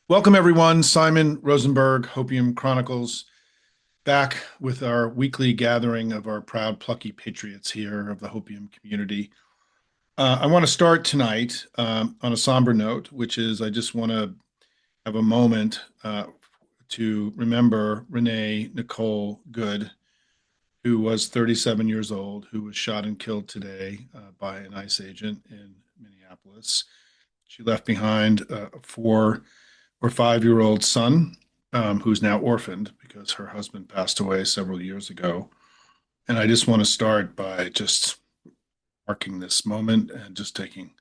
Welcome, everyone. Simon Rosenberg, Hopium Chronicles, back with our weekly gathering of our proud, plucky patriots here of the Hopium community. I want to start tonight on a somber note, which is I just want to have a moment to remember Renee Nicole Goode, who was 37 years old, who was shot and killed today by an ICE agent in Minneapolis. She left behind a 4 or 5 year old son who's now orphaned because her husband passed away several years ago. And I just want to start by just marking this moment and just taking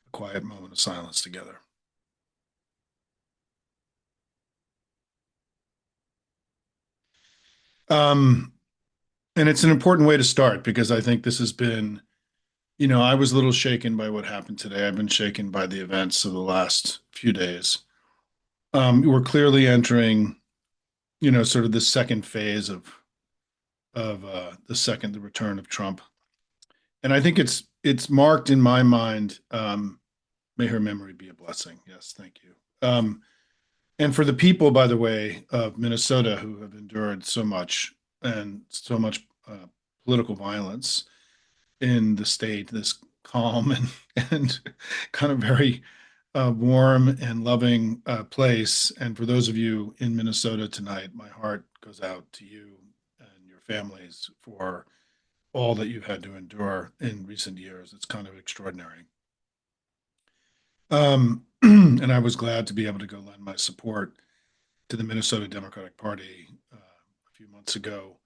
a quiet moment of silence together. Um, and it's an important way to start because I think this has been, I was a little shaken by what happened today. I've been shaken by the events of the last few days. We're clearly entering, sort of the second phase of the return of Trump. And I think it's marked in my mind. May her memory be a blessing. Yes, thank you. And for the people, by the way, of Minnesota who have endured so much and so much political violence in the state, this calm and kind of very warm and loving place. And for those of you in Minnesota tonight, my heart goes out to you and your families for all that you've had to endure in recent years. It's kind of extraordinary. And I was glad to be able to go lend my support to the Minnesota Democratic Party a few months ago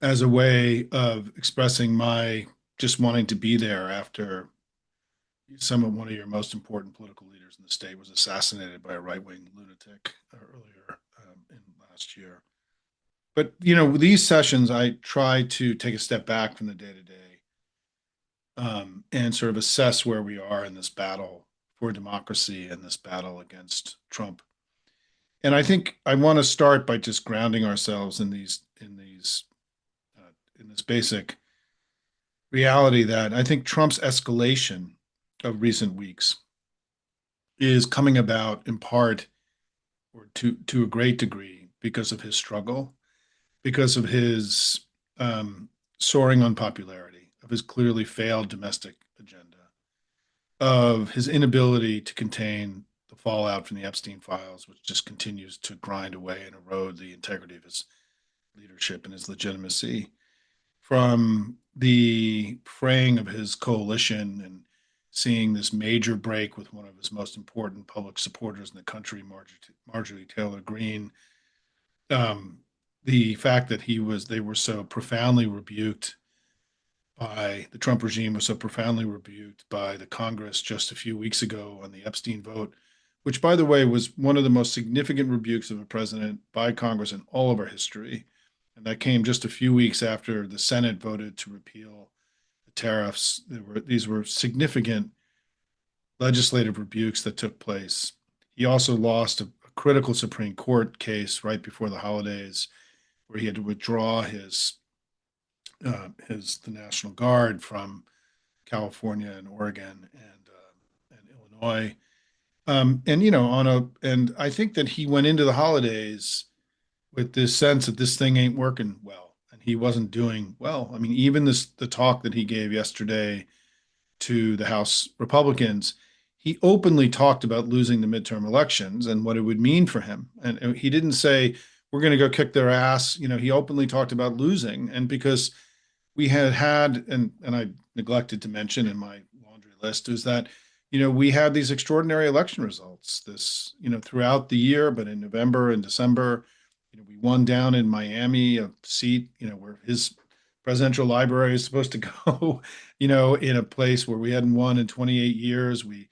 as a way of expressing my just wanting to be there after one of your most important political leaders in the state was assassinated by a right-wing lunatic earlier in last year. But these sessions, I try to take a step back from the day to day and sort of assess where we are in this battle for democracy and this battle against Trump. And I think I want to start by just grounding ourselves in this basic reality that I think Trump's escalation of recent weeks is coming about in part or to a great degree because of his struggle, because of his soaring unpopularity, of his clearly failed domestic agenda, of his inability to contain the fallout from the Epstein files, which just continues to grind away and erode the integrity of his leadership and his legitimacy, from the fraying of his coalition and seeing this major break with one of his most important public supporters in the country, Marjorie Taylor Greene. The fact that they were so profoundly rebuked by the Trump regime was so profoundly rebuked by the Congress just a few weeks ago on the Epstein vote, which, by the way, was one of the most significant rebukes of a president by Congress in all of our history. And that came just a few weeks after the Senate voted to repeal the tariffs. These were significant legislative rebukes that took place. He also lost a critical Supreme Court case right before the holidays, where he had to withdraw the National Guard from California and Oregon and Illinois. And I think that he went into the holidays with this sense that this thing ain't working well, and he wasn't doing well. I mean, even the talk that he gave yesterday to the House Republicans, he openly talked about losing the midterm elections and what it would mean for him. And he didn't say, we're going to go kick their ass. He openly talked about losing. And because we and I neglected to mention in my laundry list, is that, we had these extraordinary election results throughout the year, but in November and December, we won down in Miami a seat, where his presidential library is supposed to go, in a place where we hadn't won in 28 years. We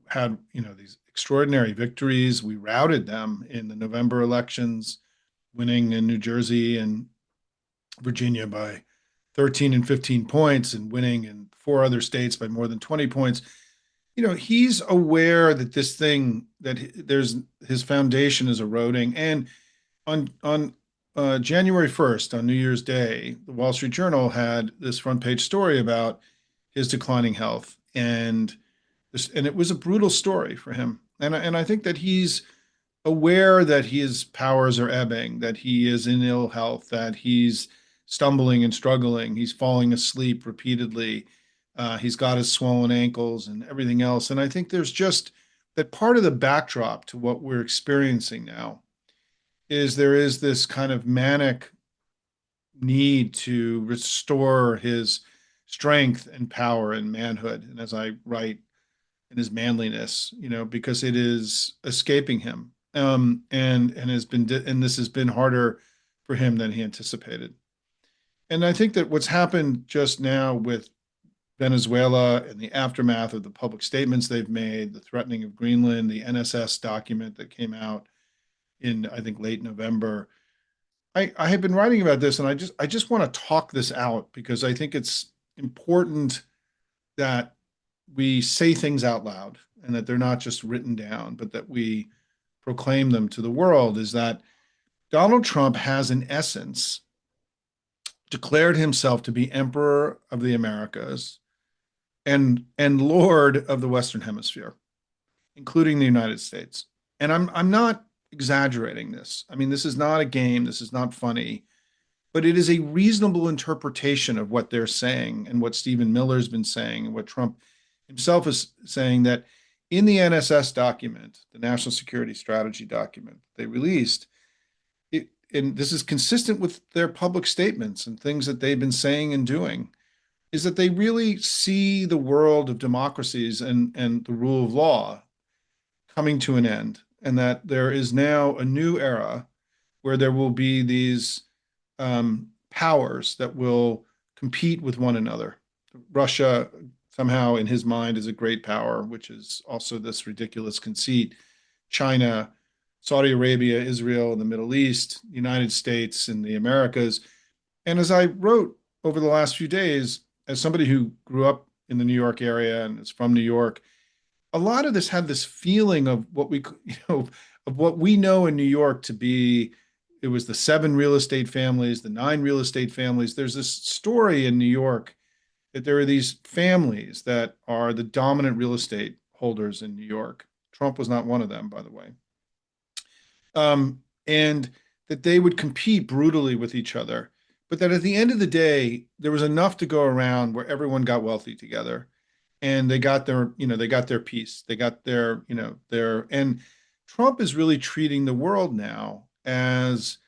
had, these extraordinary victories. We routed them in the November elections, winning in New Jersey and Virginia by 13 and 15 points and winning in four other states by more than 20 points. He's aware that there's his foundation is eroding. And on January 1st, on New Year's Day, the Wall Street Journal had this front page story about his declining health, and it was a brutal story for him. And I think that he's aware that his powers are ebbing, that he is in ill health, that he's stumbling and struggling, he's falling asleep repeatedly, he's got his swollen ankles and everything else. And I think there's just that part of the backdrop to what we're experiencing now is there is this kind of manic need to restore his strength and power and manhood. And as I write, in his manliness, because it is escaping him, and has been, and this has been harder for him than he anticipated. And I think that what's happened just now with Venezuela and the aftermath of the public statements they've made, the threatening of Greenland, the NSS document that came out in, I think, late November. I have been writing about this, and I just want to talk this out because I think it's important that we say things out loud and that they're not just written down, but that we proclaim them to the world. Is that Donald Trump has, in essence, declared himself to be emperor of the Americas and lord of the Western Hemisphere, including the United States. And I'm not exaggerating this. I mean, this is not a game. This is not funny, but it is a reasonable interpretation of what they're saying and what Stephen Miller's been saying and what Trump himself is saying, that in the NSS document, the National Security Strategy document they released, and this is consistent with their public statements and things that they've been saying and doing, is that they really see the world of democracies and the rule of law coming to an end, and that there is now a new era where there will be these powers that will compete with one another. Russia, somehow in his mind, is a great power, which is also this ridiculous conceit. China, Saudi Arabia, Israel, and the Middle East, the United States, and the Americas. And as I wrote over the last few days, as somebody who grew up in the New York area and is from New York, a lot of this had this feeling of what we, of what we know in New York to be, it was the seven real estate families, the nine real estate families. There's this story in New York that there are these families that are the dominant real estate holders in New York. Trump was not one of them, by the way. And that they would compete brutally with each other, but that at the end of the day, there was enough to go around where everyone got wealthy together and they got their, they got their piece, they got their, and Trump is really treating the world now as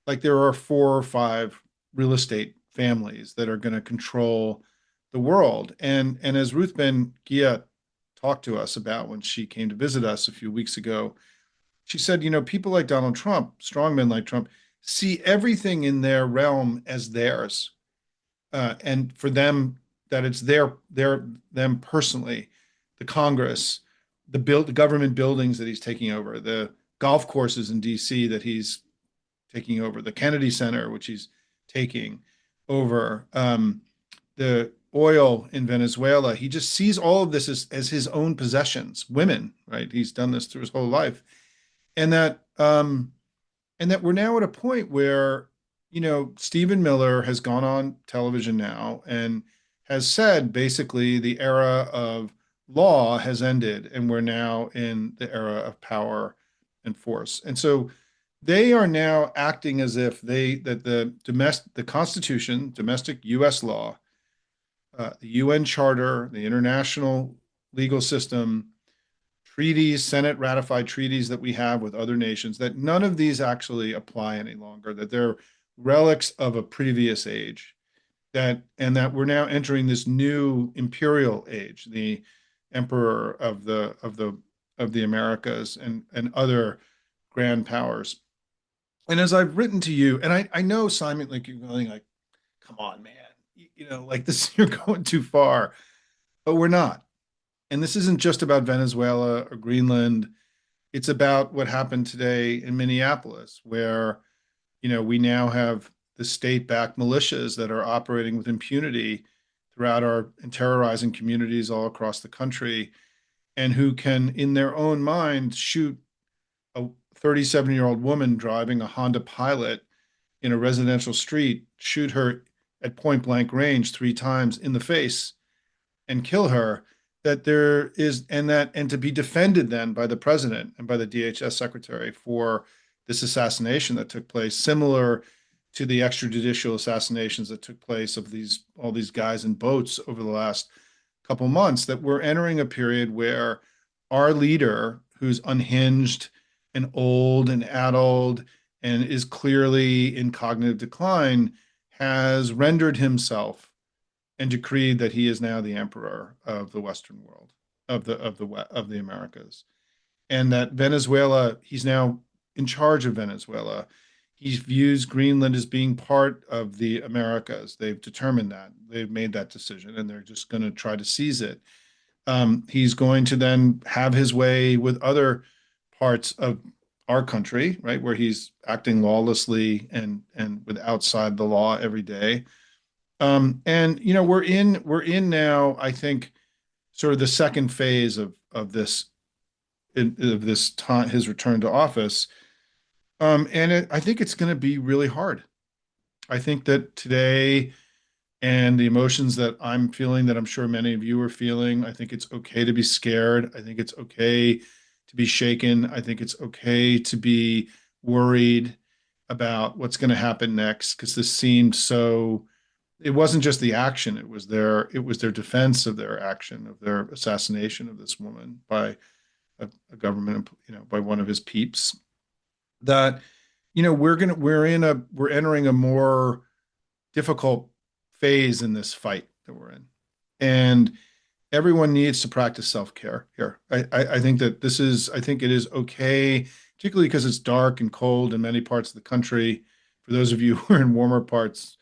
like there are four or five real estate families that are going to control the world. And as Ruth Ben Gia talked to us about when she came to visit us a few weeks ago, she said, people like Donald Trump, strongmen like Trump, see everything in their realm as theirs, and for them that it's them personally, the Congress, the government buildings that he's taking over, the golf courses in D.C. that he's taking over, the Kennedy Center, which he's taking over, the oil in Venezuela. He just sees all of this as his own possessions, women, right? He's done this through his whole life. And that we're now at a point where, Stephen Miller has gone on television now and has said basically the era of law has ended and we're now in the era of power and force. And so they are now acting as if the Constitution, domestic U.S. law, the UN Charter, the international legal system, treaties, Senate ratified treaties that we have with other nations, that none of these actually apply any longer, that they're relics of a previous age, and that we're now entering this new imperial age, the emperor of the Americas and other grand powers. And as I've written to you, and I know, Simon, like you're going like, come on, man, like this, you're going too far, but we're not. And this isn't just about Venezuela or Greenland. It's about what happened today in Minneapolis, where, we now have the state-backed militias that are operating with impunity throughout our and terrorizing communities all across the country, and who can, in their own mind, shoot a 37-year-old woman driving a Honda Pilot in a residential street, shoot her at point blank range three times in the face and kill her, that there is, and to be defended then by the president and by the DHS secretary for this assassination that took place, similar to the extrajudicial assassinations that took place of these all these guys in boats over the last couple months, that we're entering a period where our leader, who's unhinged and old and addled and is clearly in cognitive decline, has rendered himself and decreed that he is now the emperor of the Western world, of the Americas, and that Venezuela, he's now in charge of Venezuela. He views Greenland as being part of the Americas. They've determined that. They've made that decision, and they're just going to try to seize it. He's going to then have his way with other parts of our country, right, where he's acting lawlessly and with outside the law every day. And we're in now, I think, sort of the second phase of this time, his return to office. I think it's going to be really hard. I think that today and the emotions that I'm feeling, that I'm sure many of you are feeling, I think it's okay to be scared. I think it's okay to be shaken. I think it's okay to be worried about what's going to happen next, because this seemed so. It wasn't just the action; it was their defense of their action, of their assassination of this woman by a government, by one of his peeps. That we're entering a more difficult phase in this fight that we're in, and everyone needs to practice self-care here. I think that I think it is okay, particularly because it's dark and cold in many parts of the country. For those of you who are in warmer parts,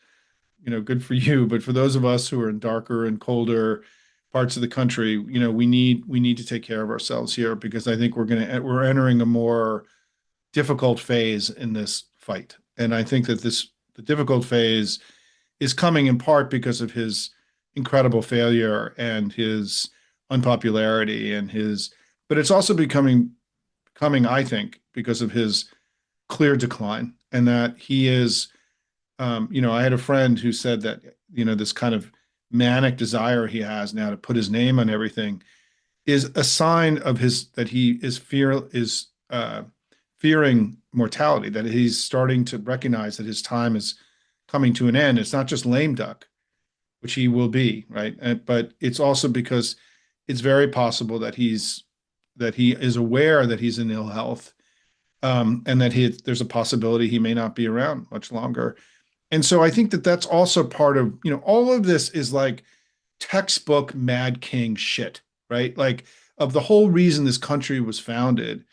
good for you. But for those of us who are in darker and colder parts of the country, we need to take care of ourselves here, because I think we're entering a more difficult phase in this fight. And I think that the difficult phase is coming in part because of his incredible failure and his unpopularity but it's also coming, I think, because of his clear decline, and that he is, I had a friend who said that, this kind of manic desire he has now to put his name on everything is a sign of that he fearing mortality, that he's starting to recognize that his time is coming to an end. It's not just lame duck, which he will be, right? But it's also because it's very possible that he is aware that he's in ill health, and that there's a possibility he may not be around much longer. And so I think that that's also part of, all of this is like textbook Mad King shit, right? Like, of the whole reason this country was founded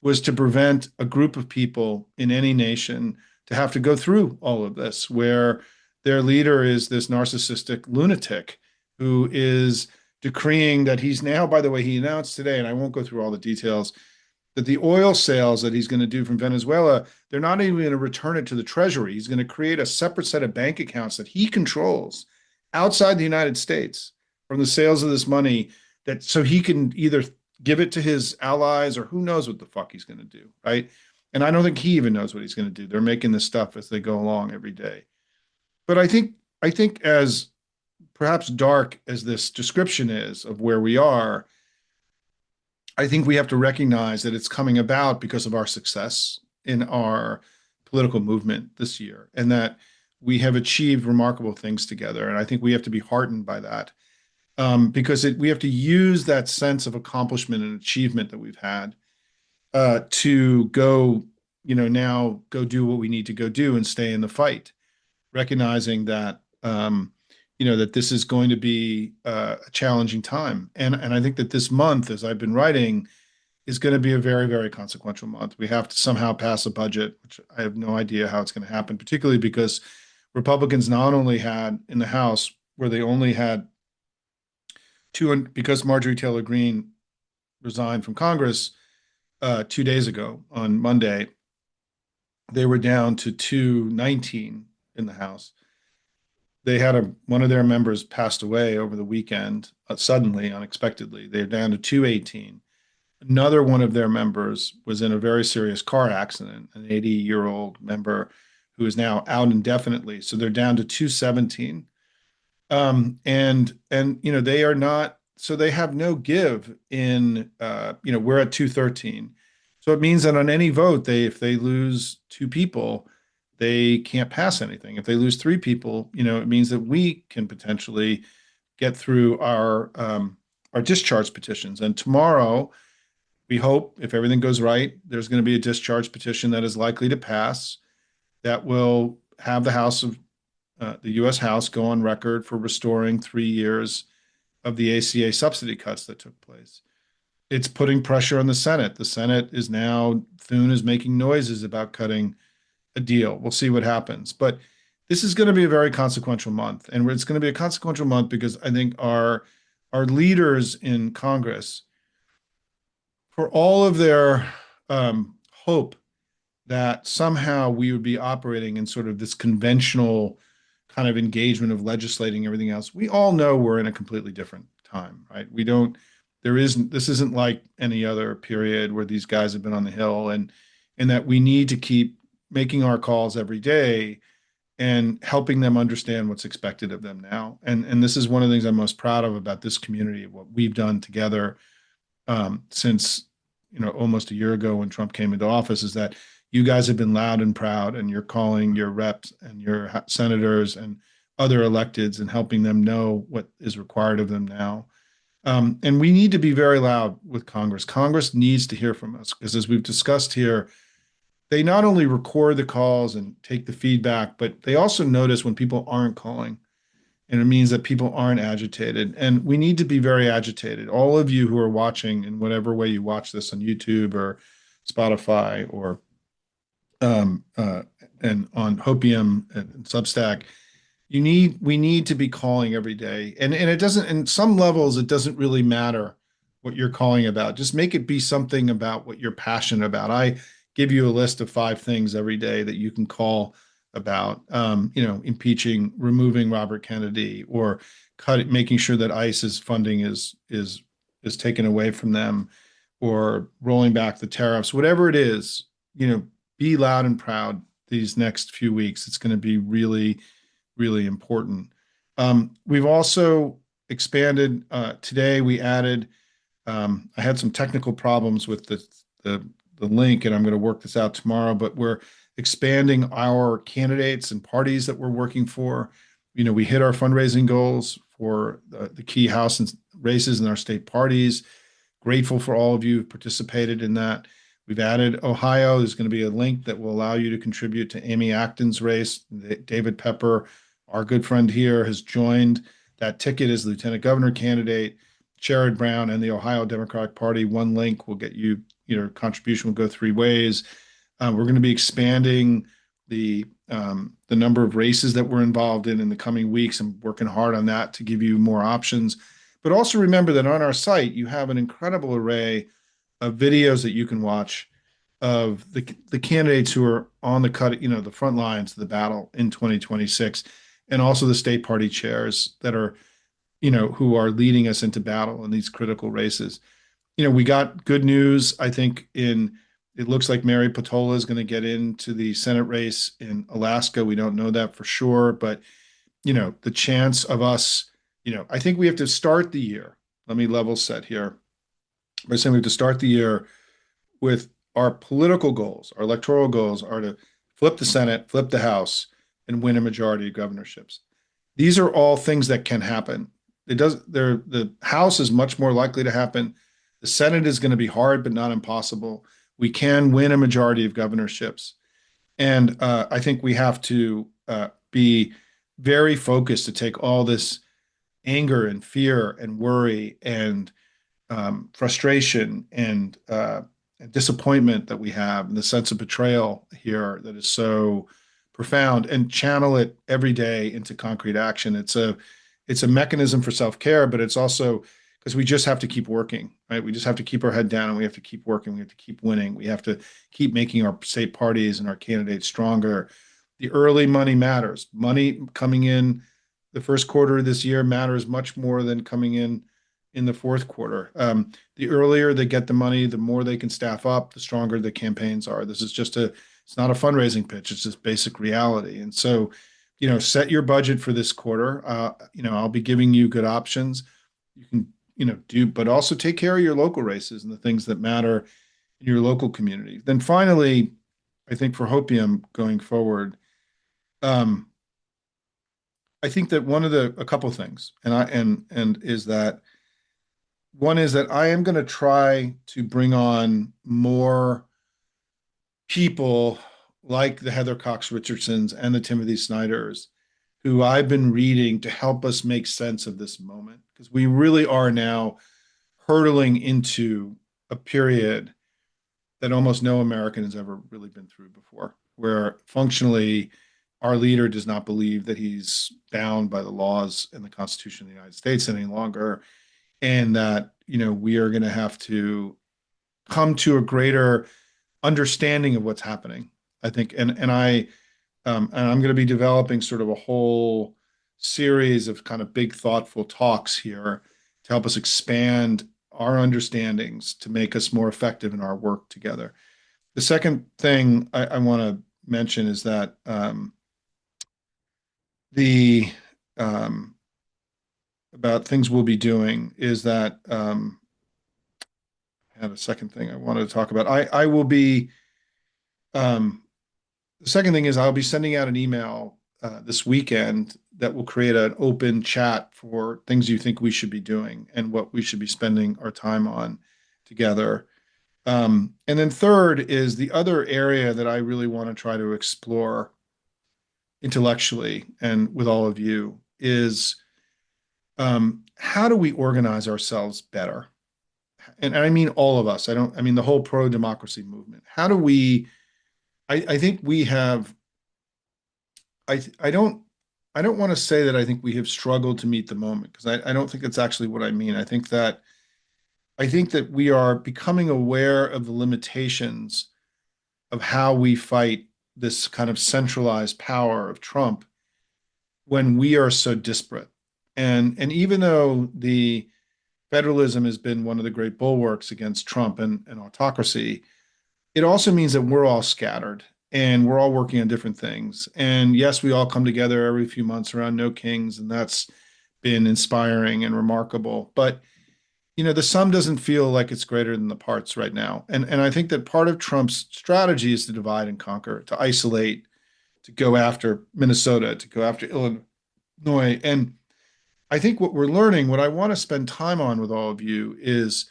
was to prevent a group of people in any nation to have to go through all of this, where their leader is this narcissistic lunatic who is decreeing that he's now, by the way, he announced today, and I won't go through all the details, that the oil sales that he's going to do from Venezuela, they're not even going to return it to the Treasury. He's going to create a separate set of bank accounts that he controls outside the United States from the sales of this money, that so he can either give it to his allies, or who knows what the fuck he's going to do, right? And I don't think he even knows what he's going to do. They're making this stuff as they go along every day. But I think as perhaps dark as this description is of where we are, I think we have to recognize that it's coming about because of our success in our political movement this year, and that we have achieved remarkable things together. And I think we have to be heartened by that, because we have to use that sense of accomplishment and achievement that we've had, to go, now go do what we need to go do and stay in the fight, recognizing that, that this is going to be a challenging time. And I think that this month, as I've been writing, is going to be a very, very consequential month. We have to somehow pass a budget, which I have no idea how it's going to happen, particularly because Republicans not only had in the House, where they only had two, because Marjorie Taylor Greene resigned from Congress 2 days ago on Monday, they were down to 219 in the House. They had one of their members passed away over the weekend, suddenly, unexpectedly. They're down to 218. Another one of their members was in a very serious car accident, an 80-year-old member who is now out indefinitely. So they're down to 217. And they are not so they have no give in, we're at 213. So it means that on any vote, if they lose two people, they can't pass anything. If they lose three people, it means that we can potentially get through our discharge petitions. And tomorrow, we hope, if everything goes right, there's going to be a discharge petition that is likely to pass that will have the U.S. House go on record for restoring 3 years of the ACA subsidy cuts that took place. It's putting pressure on the Senate. The Senate is now, Thune is making noises about cutting a deal. We'll see what happens. But this is going to be a very consequential month. And it's going to be a consequential month because I think our leaders in Congress, for all of their hope that somehow we would be operating in sort of this conventional kind of engagement of legislating everything else. We all know we're in a completely different time, right? This isn't like any other period where these guys have been on the Hill, and that we need to keep making our calls every day and helping them understand what's expected of them now. And this is one of the things I'm most proud of about this community, what we've done together since almost a year ago when Trump came into office, is that you guys have been loud and proud, and you're calling your reps and your senators and other electeds and helping them know what is required of them now. And we need to be very loud with Congress. Congress needs to hear from us because, as we've discussed here, they not only record the calls and take the feedback, but they also notice when people aren't calling. And it means that people aren't agitated. And we need to be very agitated. All of you who are watching in whatever way you watch this on YouTube or Spotify or and on Hopium and Substack, we need to be calling every day. And it doesn't, in some levels, it doesn't really matter what you're calling about. Just make it be something about what you're passionate about. I give you a list of 5 things every day that you can call about, impeaching, removing Robert Kennedy, or making sure that ICE's funding is taken away from them, or rolling back the tariffs, whatever it is, be loud and proud these next few weeks. It's going to be really, really important. We've also expanded. Today, we added. I had some technical problems with the link, and I'm going to work this out tomorrow. But we're expanding our candidates and parties that we're working for. We hit our fundraising goals for the key House races in our state parties. Grateful for all of you who participated in that. We've added Ohio. There's going to be a link that will allow you to contribute to Amy Acton's race. David Pepper, our good friend here, has joined that ticket as Lieutenant Governor candidate. Sherrod Brown and the Ohio Democratic Party. One link will get you, contribution will go 3 ways. We're going to be expanding the number of races that we're involved in the coming weeks. I'm working hard on that to give you more options. But also remember that on our site, you have an incredible array of videos that you can watch of the candidates who are on the the front lines of the battle in 2026, and also the state party chairs that are, who are leading us into battle in these critical races. We got good news, I think, it looks like Mary Patola is going to get into the Senate race in Alaska. We don't know that for sure, but, the chance of us, I think we have to start the year. Let me level set here by saying we have to start the year with our political goals. Our electoral goals are to flip the Senate, flip the House, and win a majority of governorships. These are all things that can happen. The House is much more likely to happen. The Senate is going to be hard, but not impossible. We can win a majority of governorships. And I think we have to be very focused to take all this anger and fear and worry and frustration and disappointment that we have, and the sense of betrayal here that is so profound, and channel it every day into concrete action. It's a mechanism for self-care, but it's also because we just have to keep working, right? We just have to keep our head down, and we have to keep working. We have to keep winning. We have to keep making our state parties and our candidates stronger. The early money matters. Money coming in the first quarter of this year matters much more than coming in the fourth quarter. The earlier they get the money, the more they can staff up, the stronger the campaigns are. It's not a fundraising pitch. It's just basic reality. And so, set your budget for this quarter. I'll be giving you good options. You can do, but also take care of your local races and the things that matter in your local community. Then finally, I think for Hopium going forward, um, I think that a couple of things, and is that one is that I am going to try to bring on more people like the Heather Cox Richardsons and the Timothy Snyders, who I've been reading to help us make sense of this moment, because we really are now hurtling into a period that almost no American has ever really been through before, where functionally our leader does not believe that he's bound by the laws and the Constitution of the United States any longer, and that we are going to have to come to a greater understanding of what's happening. I think, and I'm going to be developing sort of a whole series of kind of big, thoughtful talks here to help us expand our understandings to make us more effective in our work together. The second thing I want to mention is that the about things we'll be doing is that I had a second thing I wanted to talk about. I will be um, The second thing is I'll be sending out an email this weekend that will create an open chat for things you think we should be doing and what we should be spending our time on together. And then third is the other area that I really want to try to explore intellectually and with all of you is how do we organize ourselves better? And I mean all of us. I mean the whole pro-democracy movement. How do we, I think we have I don't want to say that I think we have struggled to meet the moment, because I don't think that's actually what I mean. I think that we are becoming aware of the limitations of how we fight this kind of centralized power of Trump when we are so disparate. And even though the federalism has been one of the great bulwarks against Trump and autocracy, it also means that we're all scattered and we're all working on different things. And yes, we all come together every few months around No Kings, and that's been inspiring and remarkable. But the sum doesn't feel like it's greater than the parts right now. And I think that part of Trump's strategy is to divide and conquer, to isolate, to go after Minnesota, to go after Illinois. And I think what we're learning, what I want to spend time on with all of you, is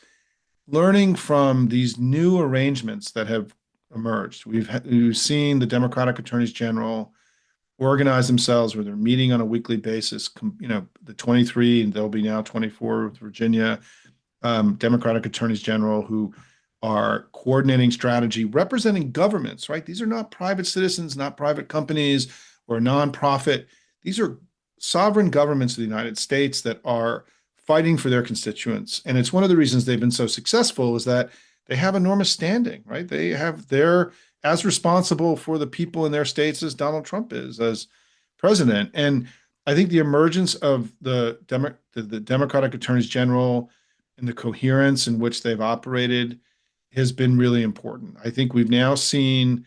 learning from these new arrangements that have emerged. We've seen the Democratic attorneys general organize themselves where they're meeting on a weekly basis. The 23, and there'll be now 24 with Virginia, Democratic attorneys general who are coordinating strategy, representing governments, right? These are not private citizens, not private companies or nonprofit. These are sovereign governments of the United States that are fighting for their constituents. And it's one of the reasons they've been so successful is that they have enormous standing, right? They're as responsible for the people in their states as Donald Trump is as president. And I think the emergence of the Democratic attorneys general and the coherence in which they've operated has been really important. I think we've now seen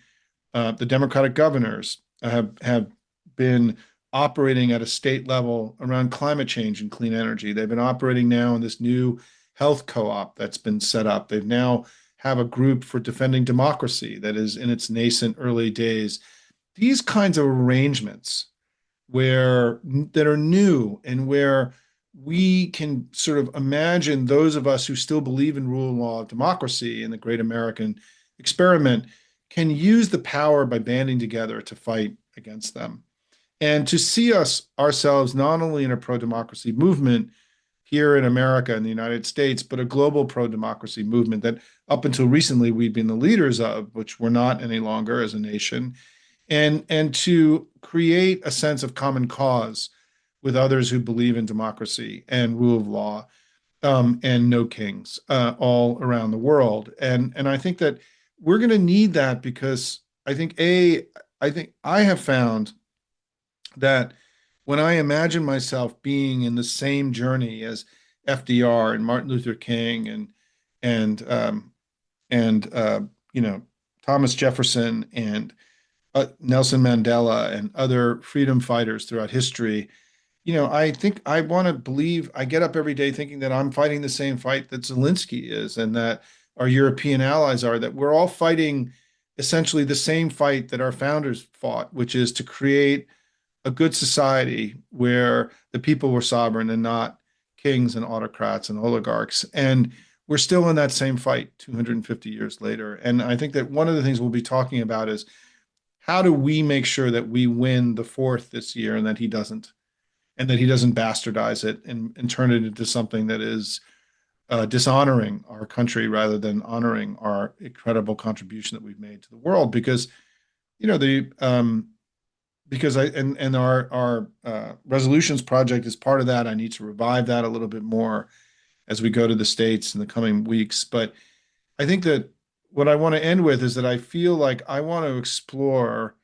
the Democratic governors have been operating at a state level around climate change and clean energy. They've been operating now in this new health co-op that's been set up. They've now have a group for defending democracy that is in its nascent early days. These kinds of arrangements that are new and where we can sort of imagine those of us who still believe in rule of law of democracy and the great American experiment can use the power by banding together to fight against them. And to see ourselves not only in a pro-democracy movement here in America and the United States, but a global pro-democracy movement that up until recently we'd been the leaders of, which we're not any longer as a nation, and to create a sense of common cause with others who believe in democracy and rule of law, and no kings all around the world. And I think that we're going to need that because I think I have found that when I imagine myself being in the same journey as FDR and Martin Luther King and and Thomas Jefferson and Nelson Mandela and other freedom fighters throughout history, I think I want to believe I get up every day thinking that I'm fighting the same fight that Zelensky is and that our European allies are, that we're all fighting essentially the same fight that our founders fought, which is to create a good society where the people were sovereign and not kings and autocrats and oligarchs. And we're still in that same fight 250 years later. And I think that one of the things we'll be talking about is how do we make sure that we win the fourth this year and that he doesn't bastardize it and turn it into something that is dishonoring our country rather than honoring our incredible contribution that we've made to the world. Because the because I and our resolutions project is part of that. I need to revive that a little bit more as we go to the States in the coming weeks. But I think that what I want to end with is that I feel like I want to explore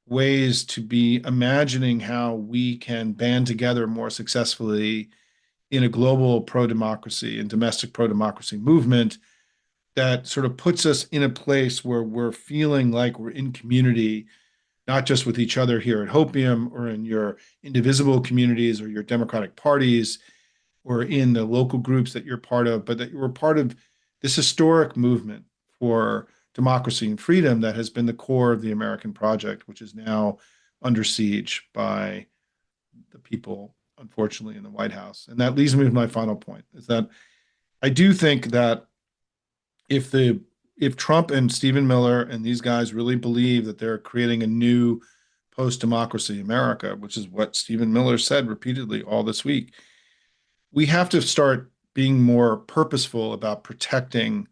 ways to be imagining how we can band together more successfully in a global pro-democracy and domestic pro-democracy movement that sort of puts us in a place where we're feeling like we're in community, not just with each other here at Hopium or in your indivisible communities or your democratic parties or in the local groups that you're part of, but that you're part of this historic movement for democracy and freedom that has been the core of the American project, which is now under siege by the people, unfortunately, in the White House. And that leads me to my final point, is that I do think that if the if Trump and Stephen Miller and these guys really believe that they're creating a new post-democracy America, which is what Stephen Miller said repeatedly all this week, we have to start being more purposeful about protecting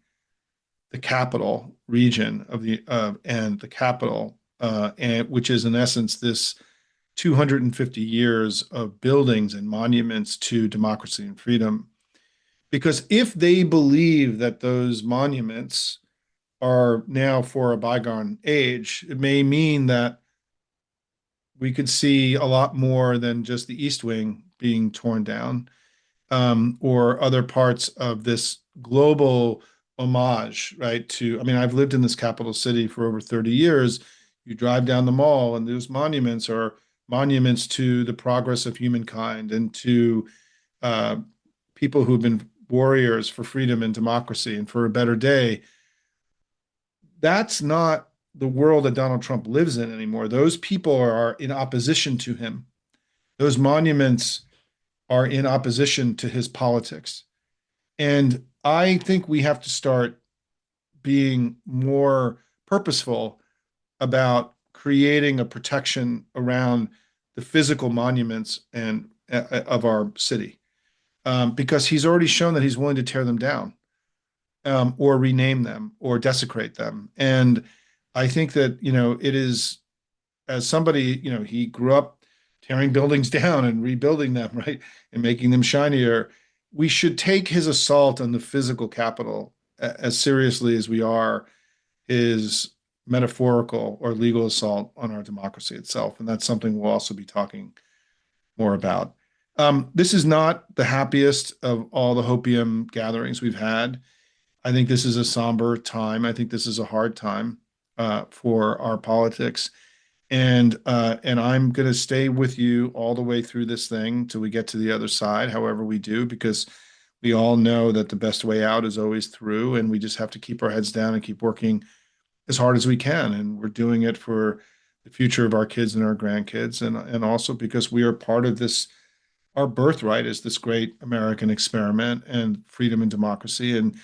the capital region of the and the capital, and which is in essence this 250 years of buildings and monuments to democracy and freedom. Because if they believe that those monuments are now for a bygone age, it may mean that we could see a lot more than just the East Wing being torn down, or other parts of this global homage, right? I mean, I've lived in this capital city for over 30 years. You drive down the mall, and those monuments are monuments to the progress of humankind and to uh, people who've been warriors for freedom and democracy and for a better day. That's not the world that Donald Trump lives in anymore. Those people are in opposition to him. Those monuments are in opposition to his politics. And I think we have to start being more purposeful about creating a protection around the physical monuments and of our city, because he's already shown that he's willing to tear them down, or rename them or desecrate them. And I think that it is, as somebody, he grew up tearing buildings down and rebuilding them, right, and making them shinier. We should take his assault on the physical capital as seriously as we are his metaphorical or legal assault on our democracy itself. And that's something we'll also be talking more about. This is not the happiest of all the Hopium gatherings we've had. I think this is a somber time. I think this is a hard time for our politics. And I'm going to stay with you all the way through this thing till we get to the other side, however we do, because we all know that the best way out is always through, and we just have to keep our heads down and keep working as hard as we can. And we're doing it for the future of our kids and our grandkids, and also because we are part of this. Our birthright is this great American experiment and freedom and democracy. And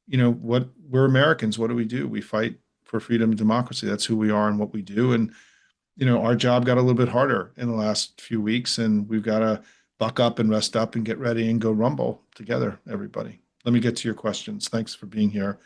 what we're Americans. What do? We fight for freedom and democracy. That's who we are and what we do. And our job got a little bit harder in the last few weeks, and we've got to buck up and rest up and get ready and go rumble together, everybody. Let me get to your questions. Thanks for being here.